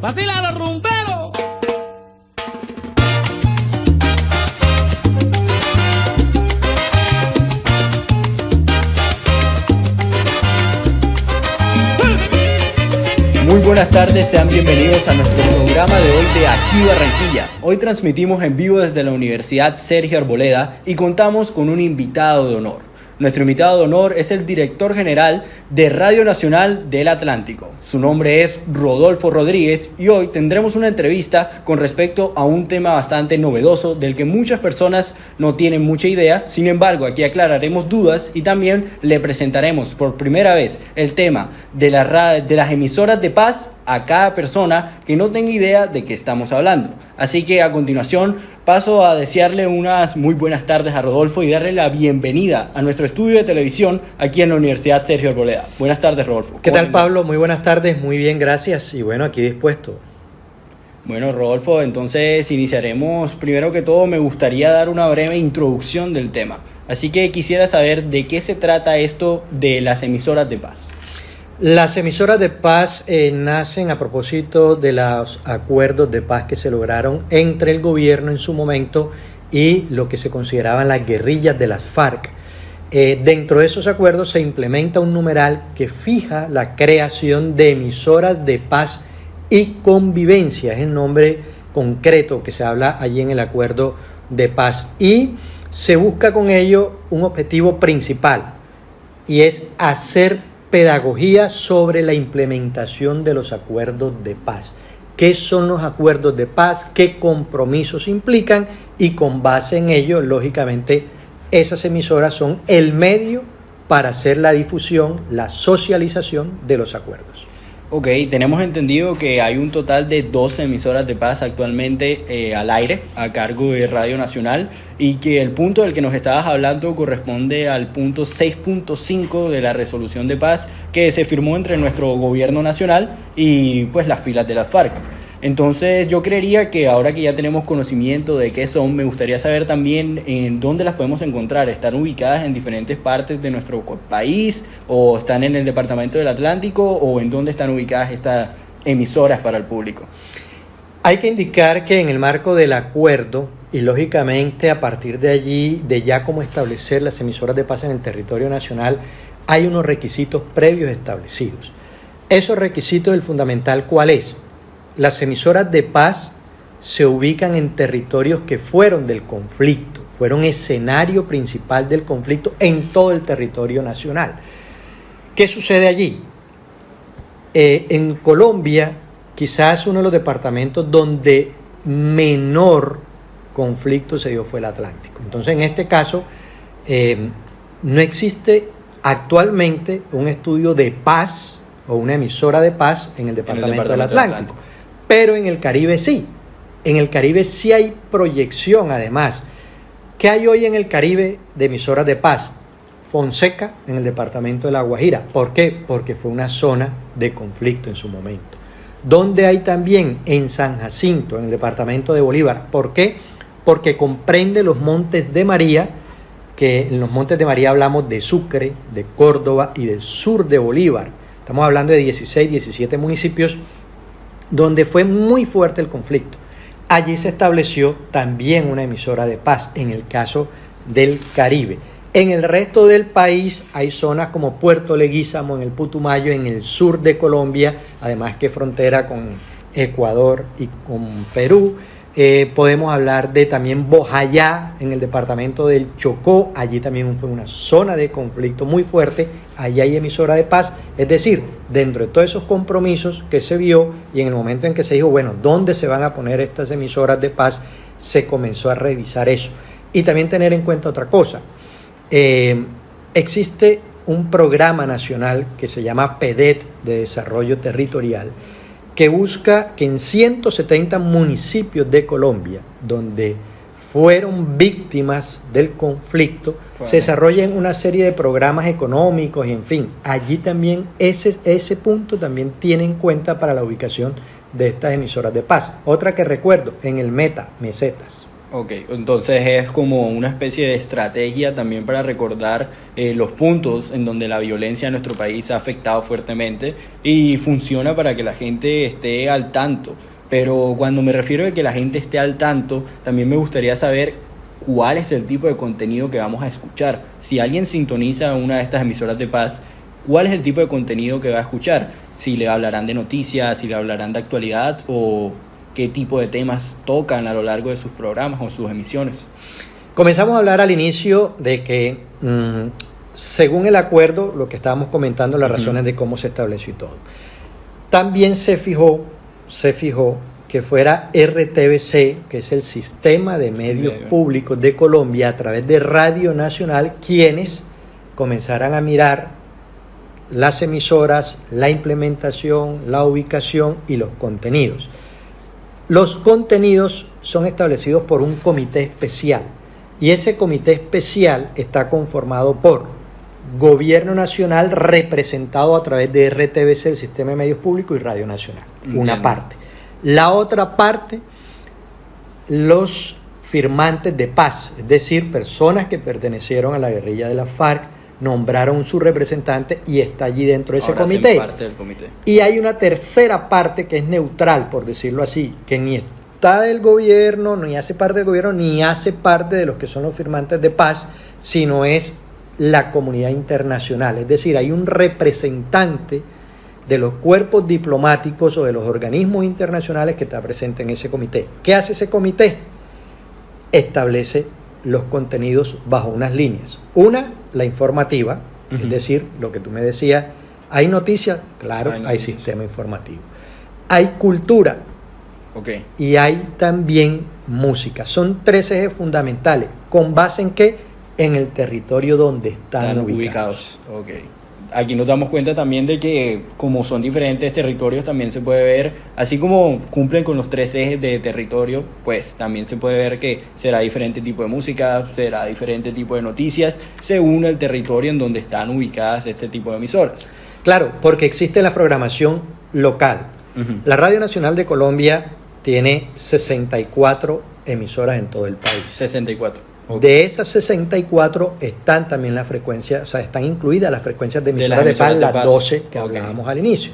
¡Vacila los rumberos! Muy buenas tardes, sean bienvenidos a nuestro programa de hoy de Aquí Barranquilla. Hoy transmitimos en vivo desde la Universidad Sergio Arboleda y contamos con un invitado de honor. Nuestro invitado de honor es el director general de Radio Nacional del Atlántico. Su nombre es Rodolfo Rodríguez y hoy tendremos una entrevista con respecto a un tema bastante novedoso del que muchas personas no tienen mucha idea. Sin embargo, aquí aclararemos dudas y también le presentaremos por primera vez el tema de las emisoras de paz a cada persona que no tenga idea de qué estamos hablando. Así que a continuación paso a desearle unas muy buenas tardes a Rodolfo y darle la bienvenida a nuestro estudio de televisión aquí en la Universidad Sergio Arboleda. Buenas tardes, Rodolfo. ¿Qué tal, Pablo? Muy buenas tardes, muy bien, gracias. Y bueno, aquí dispuesto. Bueno, Rodolfo, entonces iniciaremos. Primero que todo, me gustaría dar una breve introducción del tema. Así que quisiera saber de qué se trata esto de las emisoras de paz. Las emisoras de paz nacen a propósito de los acuerdos de paz que se lograron entre el gobierno en su momento y lo que se consideraban las guerrillas de las FARC. Dentro de esos acuerdos se implementa un numeral que fija la creación de emisoras de paz y convivencia, es el nombre concreto que se habla allí en el acuerdo de paz, y se busca con ello un objetivo principal, y es hacer pedagogía sobre la implementación de los acuerdos de paz. ¿Qué son los acuerdos de paz? ¿Qué compromisos implican? Y con base en ello, lógicamente, esas emisoras son el medio para hacer la difusión, la socialización de los acuerdos. Ok, tenemos entendido que hay un total de 12 emisoras de paz actualmente al aire a cargo de Radio Nacional y que el punto del que nos estabas hablando corresponde al punto 6.5 de la resolución de paz que se firmó entre nuestro gobierno nacional y pues las filas de las FARC. Entonces yo creería que ahora que ya tenemos conocimiento de qué son, me gustaría saber también en dónde las podemos encontrar. ¿Están ubicadas en diferentes partes de nuestro país o están en el departamento del Atlántico o en dónde están ubicadas estas emisoras para el público? Hay que indicar que en el marco del acuerdo y lógicamente a partir de allí, de ya cómo establecer las emisoras de paz en el territorio nacional, hay unos requisitos previos establecidos. Esos requisitos, el fundamental, ¿cuál es? Las emisoras de paz se ubican en territorios que fueron del conflicto, fueron escenario principal del conflicto en todo el territorio nacional. ¿Qué sucede allí? En Colombia, quizás uno de los departamentos donde menor conflicto se dio fue el Atlántico. Entonces, en este caso, no existe actualmente un estudio de paz o una emisora de paz en el departamento del Atlántico. Pero en el Caribe sí. En el Caribe sí hay proyección, además. ¿Qué hay hoy en el Caribe de emisoras de paz? Fonseca, en el departamento de La Guajira. ¿Por qué? Porque fue una zona de conflicto en su momento. ¿Dónde hay también? En San Jacinto, en el departamento de Bolívar. ¿Por qué? Porque comprende los Montes de María, que en los Montes de María hablamos de Sucre, de Córdoba y del sur de Bolívar. Estamos hablando de 16, 17 municipios donde fue muy fuerte el conflicto. Allí se estableció también una emisora de paz, en el caso del Caribe. En el resto del país hay zonas como Puerto Leguízamo, en el Putumayo, en el sur de Colombia, además que frontera con Ecuador y con Perú. Podemos hablar de también Bojayá, en el departamento del Chocó. Allí también fue una zona de conflicto muy fuerte. Allí hay emisora de paz. Es decir, dentro de todos esos compromisos que se vio y en el momento en que se dijo, bueno, ¿dónde se van a poner estas emisoras de paz? Se comenzó a revisar eso. Y también tener en cuenta otra cosa. Existe un programa nacional que se llama PEDET, de Desarrollo Territorial, que busca que en 170 municipios de Colombia, donde fueron víctimas del conflicto, se desarrollen una serie de programas económicos y en fin, allí también ese punto también tiene en cuenta para la ubicación de estas emisoras de paz. Otra que recuerdo, en el Meta, Mesetas. Ok, entonces es como una especie de estrategia también para recordar los puntos en donde la violencia en nuestro país ha afectado fuertemente y funciona para que la gente esté al tanto. Pero cuando me refiero a que la gente esté al tanto, también me gustaría saber cuál es el tipo de contenido que vamos a escuchar. Si alguien sintoniza una de estas emisoras de paz, ¿cuál es el tipo de contenido que va a escuchar? Si le hablarán de noticias, si le hablarán de actualidad o qué tipo de temas tocan a lo largo de sus programas o sus emisiones. Comenzamos a hablar al inicio de que, según el acuerdo, lo que estábamos comentando, las razones de cómo se estableció y todo. También se fijó que fuera RTBC, que es el Sistema de Medios Públicos de Colombia, a través de Radio Nacional, quienes comenzaran a mirar las emisoras, la implementación, la ubicación y los contenidos. Los contenidos son establecidos por un comité especial y ese comité especial está conformado por Gobierno Nacional representado a través de RTBC, el Sistema de Medios Públicos, y Radio Nacional. Una parte. La otra parte, los firmantes de paz, es decir, personas que pertenecieron a la guerrilla de la FARC, nombraron su representante y está allí dentro de ese comité. Parte del comité. Y hay una tercera parte que es neutral, por decirlo así, que ni está del gobierno, ni hace parte del gobierno, ni hace parte de los que son los firmantes de paz, sino es la comunidad internacional. Es decir, hay un representante de los cuerpos diplomáticos o de los organismos internacionales que está presente en ese comité. ¿Qué hace ese comité? Establece los contenidos bajo unas líneas. Una, la informativa, es decir, lo que tú me decías, ¿hay noticias? Claro, hay sistema informativo. Hay cultura, y hay también música. Son tres ejes fundamentales. ¿Con base en qué? En el territorio donde están ubicados. Aquí nos damos cuenta también de que como son diferentes territorios también se puede ver, así como cumplen con los tres ejes de territorio, pues también se puede ver que será diferente tipo de música, será diferente tipo de noticias, según el territorio en donde están ubicadas este tipo de emisoras. Claro, porque existe la programación local. La Radio Nacional de Colombia tiene 64 emisoras en todo el país. 64. De esas 64 están también las frecuencias, o sea, están incluidas las frecuencias de emisoras de paz, las 12 que hablábamos al inicio.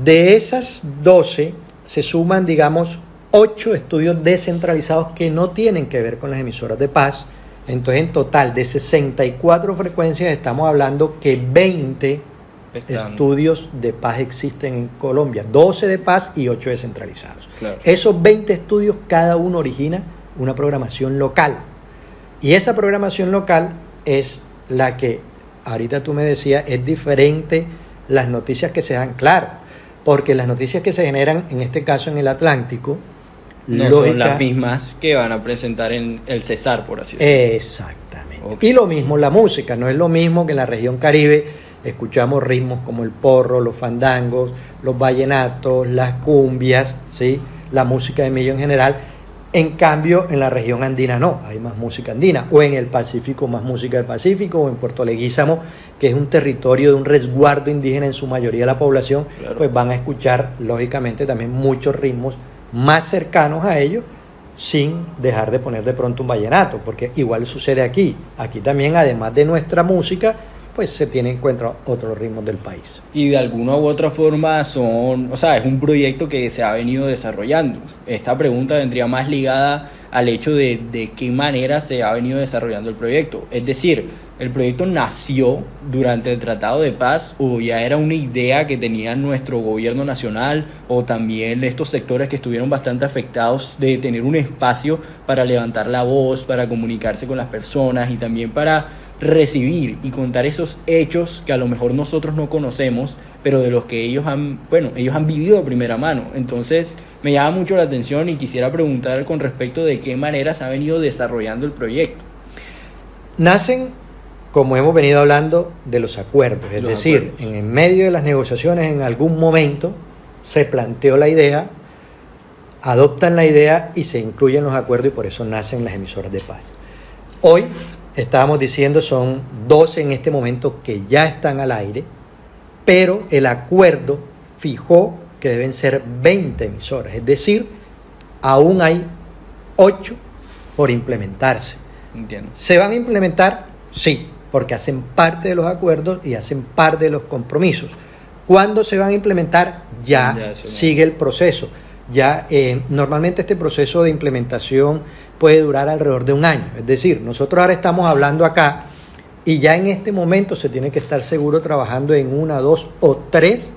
De esas 12 se suman, digamos, 8 estudios descentralizados que no tienen que ver con las emisoras de paz. Entonces, en total, de 64 frecuencias, estamos hablando que 20 estudios de paz existen en Colombia, 12 de paz y 8 descentralizados. Claro. Esos 20 estudios, cada uno origina una programación local. Y esa programación local es la que, ahorita tú me decías, es diferente las noticias que se dan, claro, porque las noticias que se generan, en este caso en el Atlántico, no son las mismas que van a presentar en el Cesar, por así decirlo. Exactamente. Y lo mismo la música, no es lo mismo que en la región Caribe escuchamos ritmos como el porro, los fandangos, los vallenatos, las cumbias, ¿sí? La música de millo en general. En cambio, en la región andina no, hay más música andina, o en el Pacífico más música del Pacífico, o en Puerto Leguízamo, que es un territorio de un resguardo indígena en su mayoría de la población, claro. Pues van a escuchar, lógicamente, también muchos ritmos más cercanos a ellos, sin dejar de poner de pronto un vallenato, porque igual sucede aquí. Aquí también, además de nuestra música, pues se tiene en cuenta otros ritmos del país. Y de alguna u otra forma es un proyecto que se ha venido desarrollando. Esta pregunta vendría más ligada al hecho de qué manera se ha venido desarrollando el proyecto. Es decir, ¿el proyecto nació durante el Tratado de Paz o ya era una idea que tenía nuestro gobierno nacional o también estos sectores que estuvieron bastante afectados de tener un espacio para levantar la voz, para comunicarse con las personas y también para recibir y contar esos hechos que a lo mejor nosotros no conocemos, pero de los que ellos han vivido de primera mano? Entonces me llama mucho la atención y quisiera preguntar con respecto de qué manera se ha venido desarrollando el proyecto. Nacen, como hemos venido hablando, de los acuerdos, es decir, en medio de las negociaciones en algún momento se planteó la idea, adoptan la idea y se incluyen los acuerdos y por eso nacen las emisoras de paz. Hoy estábamos diciendo son 12 en este momento que ya están al aire, pero el acuerdo fijó que deben ser 20 emisoras, es decir, aún hay 8 por implementarse. Entiendo. ¿Se van a implementar? Sí, porque hacen parte de los acuerdos y hacen parte de los compromisos. ¿Cuándo se van a implementar? Ya sigue el proceso. Normalmente este proceso de implementación puede durar alrededor de un año. Es decir, nosotros ahora estamos hablando acá y ya en este momento se tiene que estar seguro trabajando en 1, 2 o 3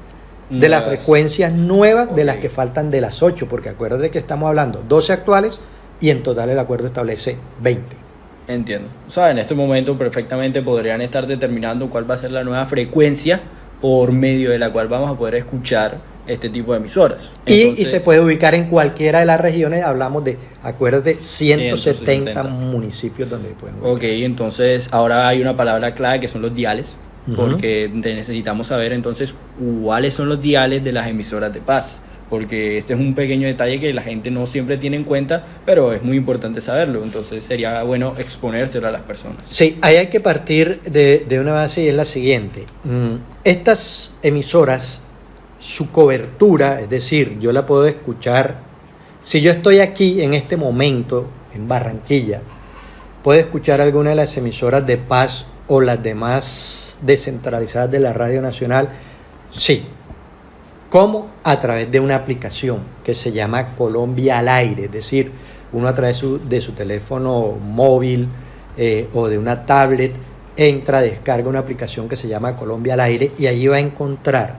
de las frecuencias nuevas de las que faltan de las 8, porque acuérdate que estamos hablando 12 actuales y en total el acuerdo establece 20. Entiendo. O sea, en este momento perfectamente podrían estar determinando cuál va a ser la nueva frecuencia por medio de la cual vamos a poder escuchar este tipo de emisoras. Entonces, y se puede ubicar en cualquiera de las regiones. Hablamos de, acuérdate, 170 municipios donde pueden ubicar. Ok, entonces ahora hay una palabra clave que son los diales, porque necesitamos saber entonces cuáles son los diales de las emisoras de paz, porque este es un pequeño detalle que la gente no siempre tiene en cuenta, pero es muy importante saberlo, entonces sería bueno exponérselo a las personas. Sí, ahí hay que partir de una base y es la siguiente. Estas emisoras, su cobertura, es decir, yo la puedo escuchar, si yo estoy aquí en este momento en Barranquilla, puedo escuchar alguna de las emisoras de paz o las demás descentralizadas de la Radio Nacional, sí. ¿Cómo? A través de una aplicación que se llama Colombia al Aire, es decir, uno a través de su teléfono móvil o de una tablet entra, descarga una aplicación que se llama Colombia al Aire y allí va a encontrar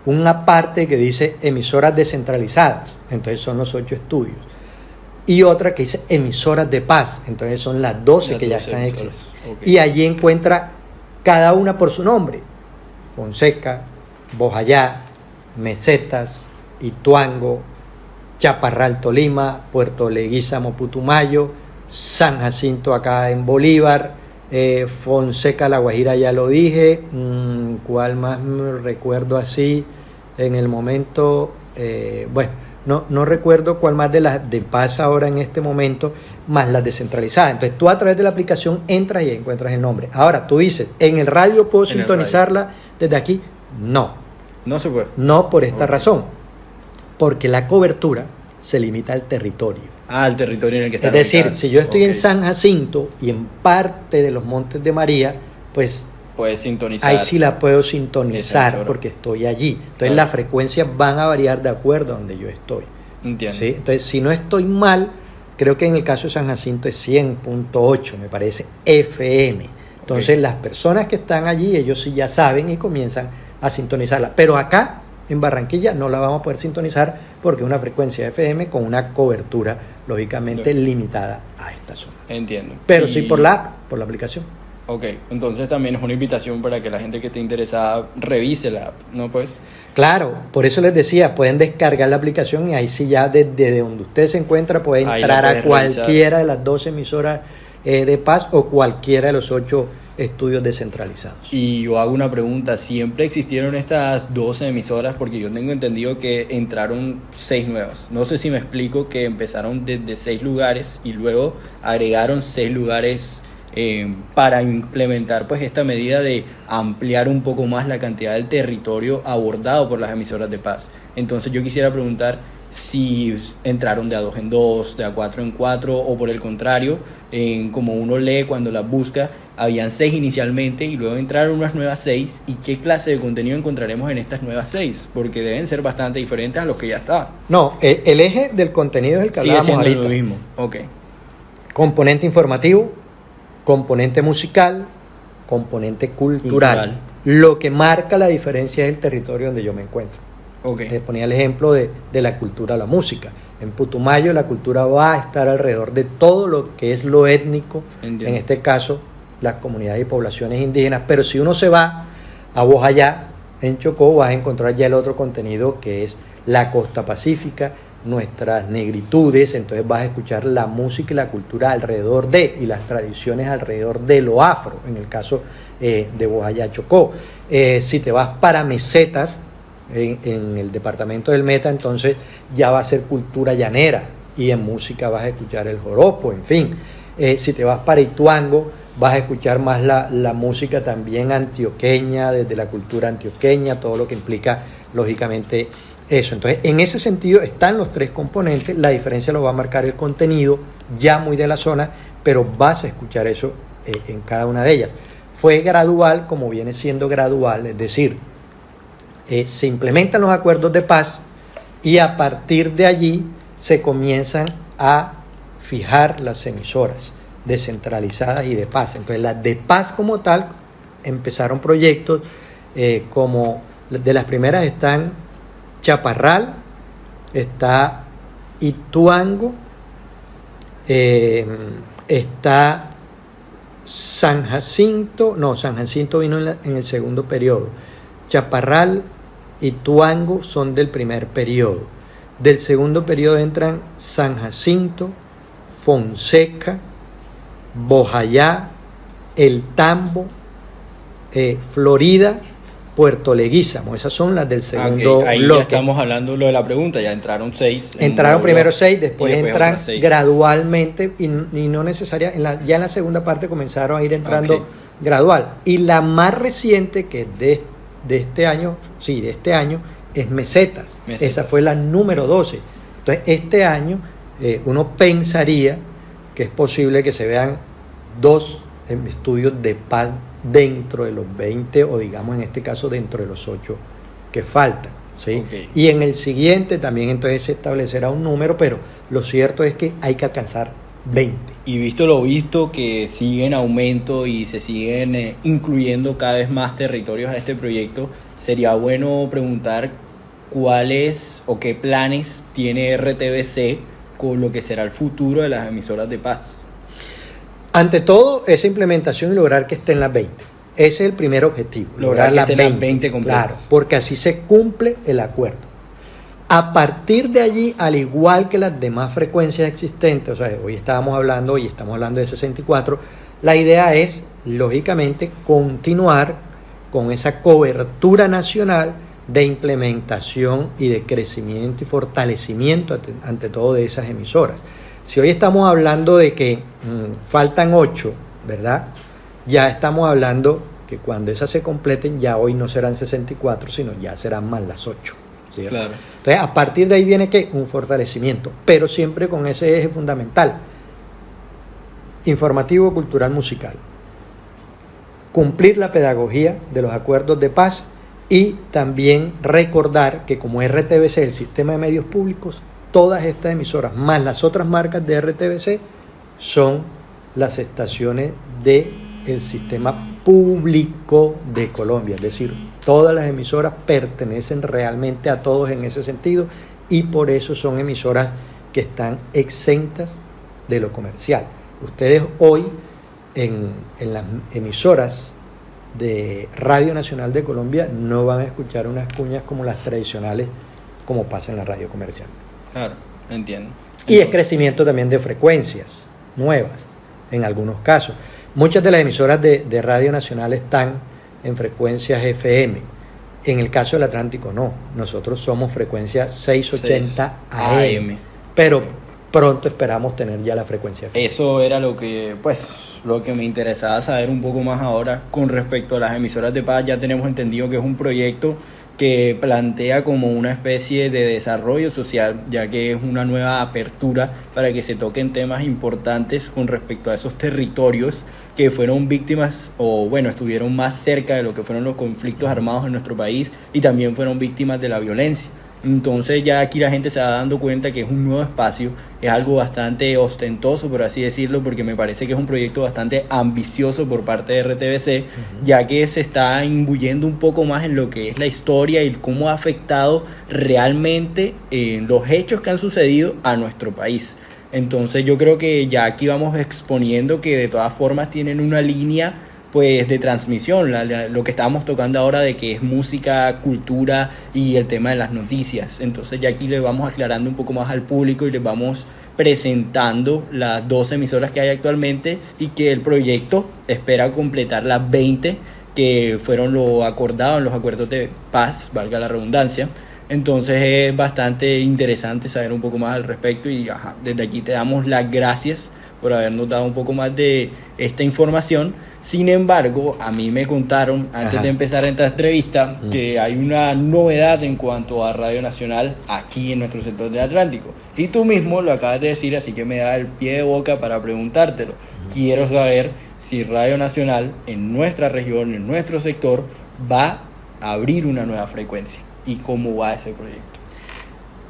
una parte que dice emisoras descentralizadas, entonces son los 8 estudios, y otra que dice emisoras de paz, entonces son las 12 que ya están existiendo. Okay. Y allí encuentra cada una por su nombre: Fonseca, Bojayá, Mesetas, Ituango, Chaparral, Tolima, Puerto Leguízamo, Putumayo, San Jacinto acá en Bolívar, Fonseca, La Guajira, ya lo dije. ¿Cuál más me recuerdo así en el momento? No recuerdo cuál más de las de paz ahora en este momento, más las descentralizadas. Entonces tú a través de la aplicación entras y encuentras el nombre. Ahora tú dices, ¿en el radio puedo sintonizarla desde aquí? No. No se puede. No por esta razón, porque la cobertura se limita al territorio. Al territorio en el que está. Es decir, si yo estoy en San Jacinto y en parte de los Montes de María, pues puedes sintonizar. Ahí sí la puedo sintonizar porque estoy allí. Entonces las frecuencias van a variar de acuerdo a donde yo estoy. Entiendo. ¿Sí? Entonces, si no estoy mal, creo que en el caso de San Jacinto es 100.8, me parece, FM. Entonces las personas que están allí, ellos sí ya saben y comienzan a sintonizarla. Pero acá en Barranquilla no la vamos a poder sintonizar porque es una frecuencia FM con una cobertura lógicamente limitada a esta zona. Entiendo. Pero sí por la aplicación. Ok, entonces también es una invitación para que la gente que esté interesada revise la app, ¿no? Pues claro, por eso les decía, pueden descargar la aplicación y ahí sí ya desde donde usted se encuentra puede entrar a cualquiera de las 12 emisoras de paz o cualquiera de los 8 estudios descentralizados. Y yo hago una pregunta, ¿siempre existieron estas 12 emisoras? Porque yo tengo entendido que entraron 6 nuevas. No sé si me explico, que empezaron desde 6 lugares y luego agregaron 6 lugares para implementar pues esta medida de ampliar un poco más la cantidad del territorio abordado por las emisoras de paz. Entonces yo quisiera preguntar si entraron de a 2 en 2, de a 4 en 4 o por el contrario, como uno lee cuando las busca, habían 6 inicialmente y luego entraron unas nuevas 6, y qué clase de contenido encontraremos en estas nuevas 6, porque deben ser bastante diferentes a los que ya estaban. No, el eje del contenido es el que hablábamos ahorita. Lo mismo. Okay. Componente informativo, componente musical, componente cultural. Lo que marca la diferencia es el territorio donde yo me encuentro. Okay. Les ponía el ejemplo de la cultura, la música. En Putumayo la cultura va a estar alrededor de todo lo que es lo étnico, en este caso las comunidades y poblaciones indígenas, pero si uno se va a Bojayá, en Chocó, vas a encontrar ya el otro contenido que es la costa pacífica, nuestras negritudes, entonces vas a escuchar la música y la cultura alrededor de, y las tradiciones alrededor de lo afro, en el caso de Bojayá, Chocó. Si te vas para Mesetas, en el departamento del Meta, entonces ya va a ser cultura llanera, y en música vas a escuchar el joropo, en fin. Si te vas para Ituango, vas a escuchar más la música también antioqueña, desde la cultura antioqueña, todo lo que implica lógicamente Eso, entonces en ese sentido están los tres componentes, la diferencia lo va a marcar el contenido, ya muy de la zona, pero vas a escuchar eso en cada una de ellas. Fue gradual, como viene siendo gradual, es decir, se implementan los acuerdos de paz y a partir de allí se comienzan a fijar las emisoras descentralizadas y de paz. Entonces las de paz como tal empezaron proyectos como de las primeras están Chaparral, está Ituango, está San Jacinto vino en el segundo periodo. Chaparral, Ituango son del primer periodo. Del segundo periodo entran San Jacinto, Fonseca, Bojayá, El Tambo, Florida, Puerto Leguízamo. Esas son las del segundo ahí bloque. Ya estamos hablando lo de la pregunta, ya entraron 6. Entraron primero 6, después entran otras 6. gradualmente y no necesaria, ya en la segunda parte comenzaron a ir entrando gradual. Y la más reciente, que es de este año, es Mesetas. Esa fue la número 12. Entonces, este año uno pensaría que es posible que se vean 2 estudios de paz dentro de los 20 o digamos en este caso dentro de los 8 que faltan, ¿sí? Y en el siguiente también entonces se establecerá un número, pero lo cierto es que hay que alcanzar 20. Y visto lo visto, que sigue en aumento y se siguen incluyendo cada vez más territorios a este proyecto, sería bueno preguntar cuáles o qué planes tiene RTBC con lo que será el futuro de las emisoras de paz. Ante todo, esa implementación y lograr que estén las 20. Ese es el primer objetivo. Lograr que estén las 20 completas. Claro, porque así se cumple el acuerdo. A partir de allí, al igual que las demás frecuencias existentes, o sea, hoy estamos hablando de 64, la idea es, lógicamente, continuar con esa cobertura nacional de implementación y de crecimiento y fortalecimiento ante todo de esas emisoras. Si hoy estamos hablando de que faltan 8, ¿verdad? Ya estamos hablando que cuando esas se completen, ya hoy no serán 64, sino ya serán más las 8. ¿Cierto? Claro. Entonces, a partir de ahí viene ¿qué? Un fortalecimiento, pero siempre con ese eje fundamental. Informativo, cultural, musical. Cumplir la pedagogía de los acuerdos de paz y también recordar que como RTBC, el sistema de medios públicos, todas estas emisoras, más las otras marcas de RTBC, son las estaciones del sistema público de Colombia. Es decir, todas las emisoras pertenecen realmente a todos en ese sentido y por eso son emisoras que están exentas de lo comercial. Ustedes hoy en las emisoras de Radio Nacional de Colombia no van a escuchar unas cuñas como las tradicionales como pasa en la radio comercial. Claro, entiendo. Y es crecimiento también de frecuencias nuevas, en algunos casos. Muchas de las emisoras de Radio Nacional están en frecuencias FM. En el caso del Atlántico no. Nosotros somos frecuencia 680 AM. Pero pronto esperamos tener ya la frecuencia FM. Eso era lo que me interesaba saber un poco más ahora con respecto a las emisoras de paz. Ya tenemos entendido que es un proyecto que plantea como una especie de desarrollo social, ya que es una nueva apertura para que se toquen temas importantes con respecto a esos territorios que fueron víctimas estuvieron más cerca de lo que fueron los conflictos armados en nuestro país y también fueron víctimas de la violencia. Entonces ya aquí la gente se va dando cuenta que es un nuevo espacio, es algo bastante ostentoso, por así decirlo, porque me parece que es un proyecto bastante ambicioso por parte de RTBC, ya que se está imbuyendo un poco más en lo que es la historia y cómo ha afectado realmente los hechos que han sucedido a nuestro país. Entonces yo creo que ya aquí vamos exponiendo que de todas formas tienen una línea de transmisión, lo que estábamos tocando ahora de que es música, cultura y el tema de las noticias. Entonces ya aquí le vamos aclarando un poco más al público y les vamos presentando las 12 emisoras que hay actualmente y que el proyecto espera completar las 20 que fueron lo acordado en los acuerdos de paz, valga la redundancia. Entonces es bastante interesante saber un poco más al respecto y desde aquí te damos las gracias por habernos dado un poco más de esta información. Sin embargo, a mí me contaron, antes de empezar esta entrevista, que hay una novedad en cuanto a Radio Nacional aquí en nuestro sector del Atlántico. Y tú mismo lo acabas de decir, así que me da el pie de boca para preguntártelo. Quiero saber si Radio Nacional en nuestra región, en nuestro sector, va a abrir una nueva frecuencia. ¿Y cómo va ese proyecto?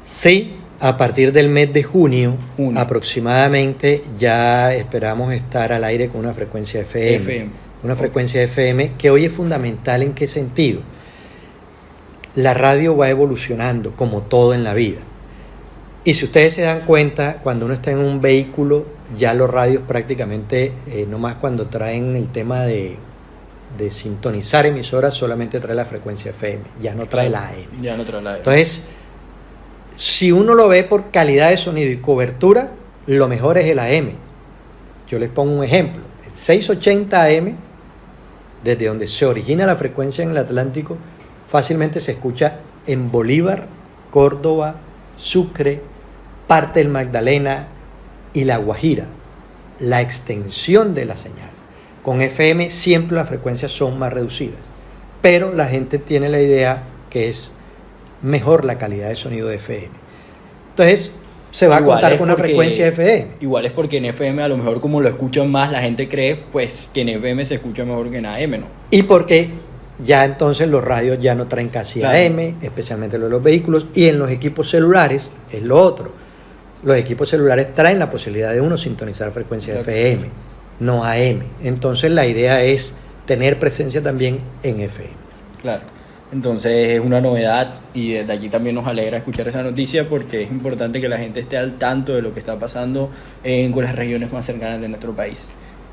Sí, a partir del mes de junio. Aproximadamente ya esperamos estar al aire con una frecuencia FM. Una frecuencia FM que hoy es fundamental. ¿En qué sentido? La radio va evolucionando como todo en la vida. Y si ustedes se dan cuenta, cuando uno está en un vehículo, ya los radios prácticamente, nomás cuando traen el tema de sintonizar emisoras, solamente trae la frecuencia FM, ya no trae la AM. Ya no trae la AM. Entonces, si uno lo ve por calidad de sonido y cobertura, lo mejor es el AM. Yo les pongo un ejemplo. El 680 AM, desde donde se origina la frecuencia en el Atlántico, fácilmente se escucha en Bolívar, Córdoba, Sucre, parte del Magdalena y La Guajira. La extensión de la señal. Con FM siempre las frecuencias son más reducidas, pero la gente tiene la idea que es mejor la calidad de sonido de FM. Entonces, se va a contar con una frecuencia FM. Igual es porque en FM, a lo mejor como lo escuchan más, la gente cree pues que en FM se escucha mejor que en AM, ¿no? Y porque ya entonces los radios ya no traen casi AM, especialmente los vehículos, y en los equipos celulares es lo otro. Los equipos celulares traen la posibilidad de uno sintonizar frecuencia FM, no AM. Entonces la idea es tener presencia también en FM. Claro. Entonces es una novedad y desde aquí también nos alegra escuchar esa noticia porque es importante que la gente esté al tanto de lo que está pasando con las regiones más cercanas de nuestro país.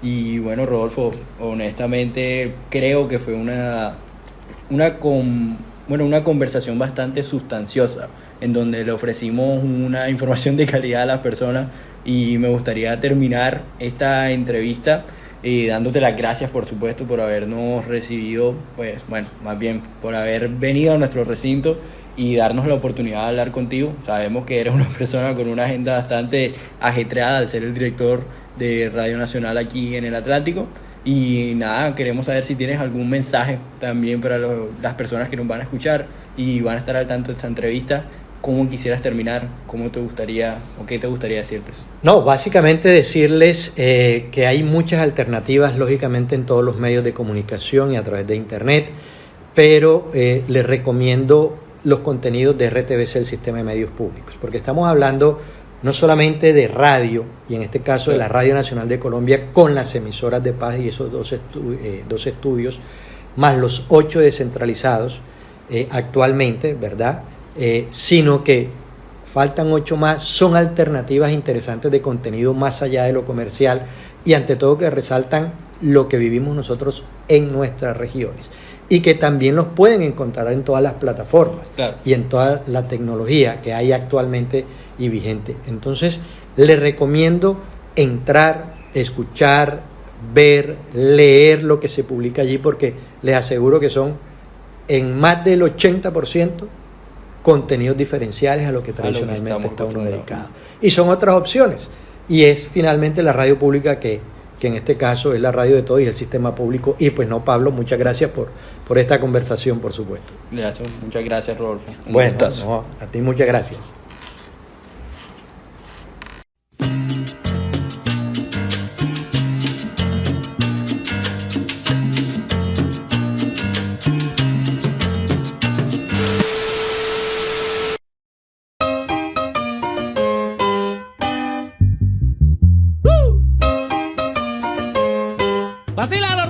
Y bueno, Rodolfo, honestamente creo que fue una conversación bastante sustanciosa en donde le ofrecimos una información de calidad a las personas y me gustaría terminar esta entrevista dándote las gracias, por supuesto, por habernos recibido, pues bueno, más bien por haber venido a nuestro recinto y darnos la oportunidad de hablar contigo. Sabemos que eres una persona con una agenda bastante ajetreada al ser el director de Radio Nacional aquí en el Atlántico. Y nada, queremos saber si tienes algún mensaje también para las personas que nos van a escuchar y van a estar al tanto de esta entrevista. ¿Cómo quisieras terminar? ¿Cómo te gustaría o qué te gustaría decirles? No, básicamente decirles que hay muchas alternativas, lógicamente, en todos los medios de comunicación y a través de Internet, pero les recomiendo los contenidos de RTVC, el Sistema de Medios Públicos, porque estamos hablando no solamente de radio, y en este caso de la Radio Nacional de Colombia, con las emisoras de paz y esos dos estudios, más los 8 descentralizados actualmente, ¿verdad? Sino que faltan 8 más, son alternativas interesantes de contenido más allá de lo comercial y ante todo que resaltan lo que vivimos nosotros en nuestras regiones y que también los pueden encontrar en todas las plataformas y en toda la tecnología que hay actualmente y vigente. Entonces les recomiendo entrar, escuchar, ver, leer lo que se publica allí porque les aseguro que son en más del 80% contenidos diferenciales a lo que tradicionalmente está uno dedicado. Y son otras opciones. Y es finalmente la radio pública que en este caso es la radio de todos y el sistema público. Y pues no, Pablo, muchas gracias por esta conversación, por supuesto. Gracias, muchas gracias, Rodolfo. Bueno, no, a ti muchas gracias. Vacila la